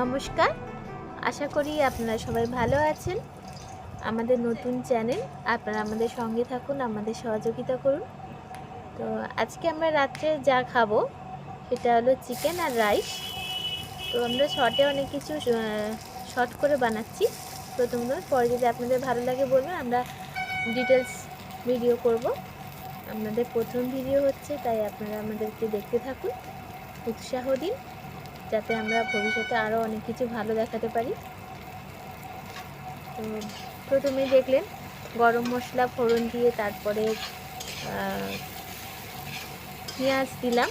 নমস্কার, আশা করি আপনারা সবাই ভালো আছেন। আমাদের নতুন চ্যানেল, আপনারা আমাদের সঙ্গে থাকুন, আমাদের সহযোগিতা করুন। তো আজকে আমরা রাত্রে যা খাবো সেটা হলো চিকেন আর রাইস। তো আমরা শর্টে অনেক কিছু শর্ট করে বানাচ্ছি প্রথমত, পরে যদি আপনাদের ভালো লাগে বলবেন, আমরা ডিটেলস ভিডিও করব। আপনাদের প্রথম ভিডিও হচ্ছে, তাই আপনারা আমাদেরকে দেখতে থাকুন, উৎসাহ দিন, যাতে আমরা ভবিষ্যতে আরও অনেক কিছু ভালো দেখাতে পারি। তো প্রথমে দেখলেন গরম মশলা ফোড়ন দিয়ে, তারপরে পেঁয়াজ দিলাম।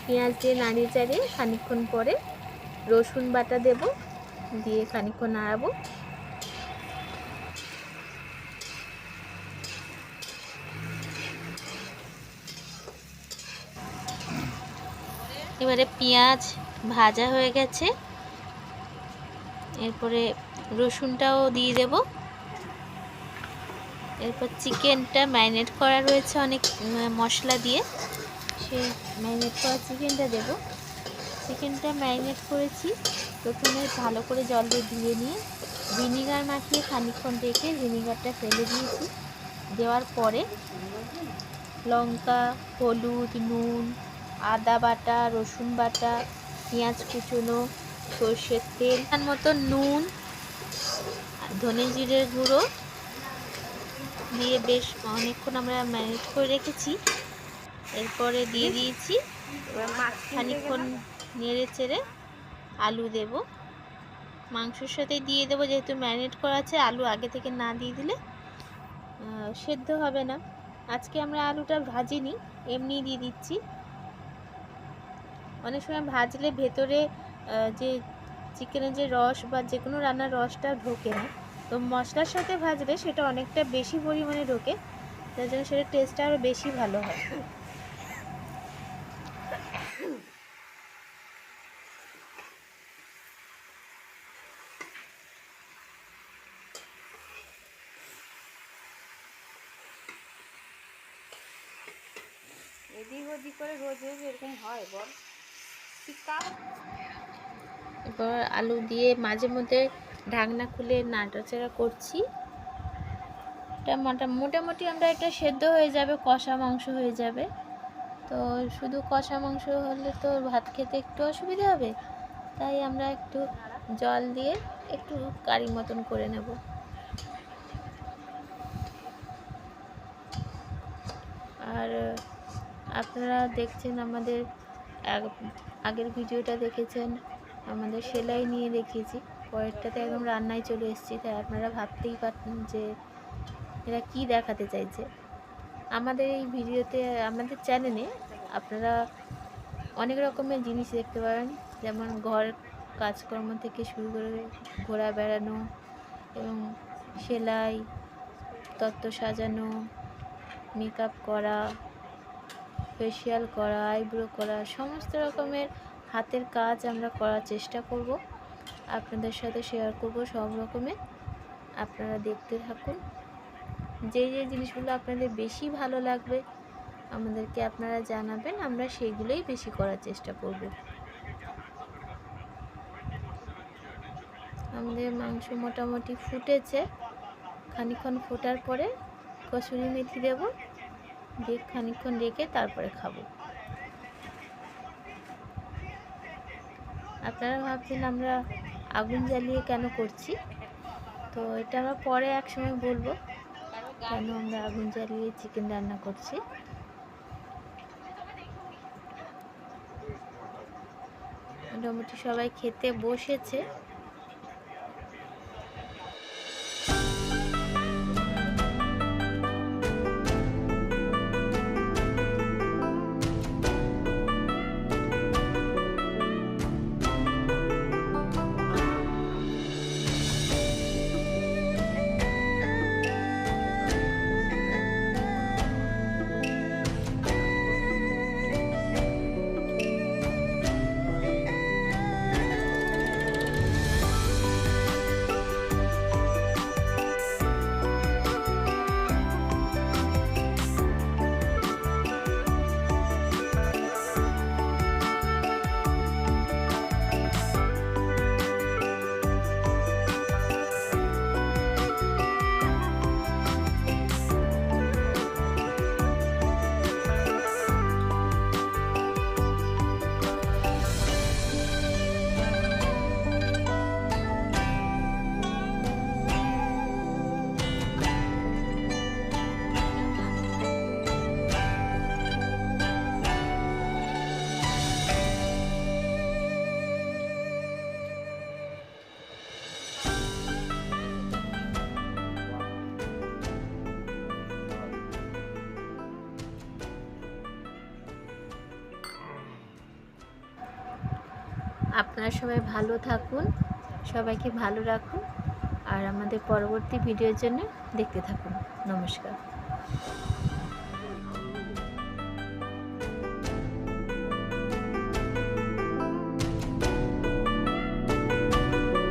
পেঁয়াজ দিয়ে নাড়িয়ে চাড়িয়ে খানিকক্ষণ পরে রসুন বাটা দেব, দিয়ে খানিকক্ষণ নাড়াবো। এবারে পেঁয়াজ ভাজা হয়ে গেছে, এরপরে রসুনটাও দিয়ে দেব। এরপর চিকেনটা ম্যারিনেট করা রয়েছে অনেক মশলা দিয়ে, সেই ম্যারিনেট করা চিকেনটা দেব। চিকেনটা ম্যারিনেট করেছি, প্রথমে ভালো করে জল দিয়ে ধুয়ে নিয়ে ভিনিগার মাখিয়ে খানিকক্ষণ রেখে ভিনিগারটা ফেলে দিয়েছি। দেওয়ার পরে লঙ্কা, হলুদ, নুন, আদা বাটা, রসুন বাটা, পেঁয়াজ কুচনো, সর্ষের তেল, তার মতো নুন, ধনে জিরের গুঁড়ো দিয়ে বেশ অনেকক্ষণ আমরা ম্যারিনেট করে রেখেছি। এরপরে দিয়ে দিয়েছি খানিকক্ষণ নেড়ে চেড়ে আলু দেব। মাংসের সাথে দিয়ে দেবো, যেহেতু ম্যারিনেট করা আছে, আলু আগে থেকে না দিয়ে দিলে সেদ্ধ হবে না। আজকে আমরা আলুটা ভাজিনি, এমনি দিয়ে দিচ্ছি। অনেক সময় ভাজলে ভেতরে যে চিকেনের যে রস বা যে কোনো রান্নার রসটা ঢোকে না, তো মশলার সাথে ভাজলে সেটা অনেকটা বেশি পরিমাণে ঢোকে, তার জন্য সেটা টেস্টটা আরও বেশি ভালো হয়। এদিক ওদিক করে রোজ রোজ এরকম হয় বল? এবার আলু দিয়ে মাঝে মধ্যে ঢাকনা খুলে নাড়াচাড়া করছি। এটা মোটামুটি আমরা এটা সেদ্ধ হয়ে যাবে, কষা মাংস হয়ে যাবে। তো শুধু কষা মাংস হলে তো ভাত খেতে একটু অসুবিধা হবে, তাই আমরা একটু জল দিয়ে একটু কারি মতন করে নেব। আর আপনারা দেখছেন আমাদের আগের ভিডিওটা দেখেছেন, আমাদের সেলাই নিয়ে দেখিয়েছি, পরেরটাতে একদম রান্নায় চলে এসেছি, তাই আপনারা ভাবতেই পারতেন যে এরা কি দেখাতে চাইছে। আমাদের এই ভিডিওতে, আমাদের চ্যানেলে আপনারা অনেক রকমের জিনিস দেখতে পারেন, যেমন ঘর কাজকর্ম থেকে শুরু করে ঘোরা বেড়ানো এবং সেলাই, তত্ত্ব সাজানো, মেকআপ করা, ফেসিয়াল করা, আইব্রো করা, সমস্ত রকমের হাতের কাজ আমরা করার চেষ্টা করব, আপনাদের সাথে শেয়ার করব সব রকমের। আপনারা দেখতে থাকুন। যে যে জিনিসগুলো আপনাদের বেশি ভালো লাগবে আমাদেরকে আপনারা জানাবেন, আমরা সেগুলোই বেশি করার চেষ্টা করব। আমাদের মাংস মোটামুটি ফুটেছে, খানিকক্ষণ ফোটার পরে কসুরি মেথি দেব, দিয়ে খানিকক্ষণ রেখে তারপরে খাবো। আপনারা ভাবছেন আমরা আগুন জ্বালিয়ে কেন করছি, তো এটা আমরা পরে এক সময় বলবো কেন আমরা আগুন জ্বালিয়ে চিকেন রান্না করছি। মোটামুটি সবাই খেতে বসেছে। আপনারা সবাই ভালো থাকুন, সবাইকে ভালো রাখুন, আর আমাদের পরবর্তী ভিডিওর জন্য দেখতে থাকুন। নমস্কার।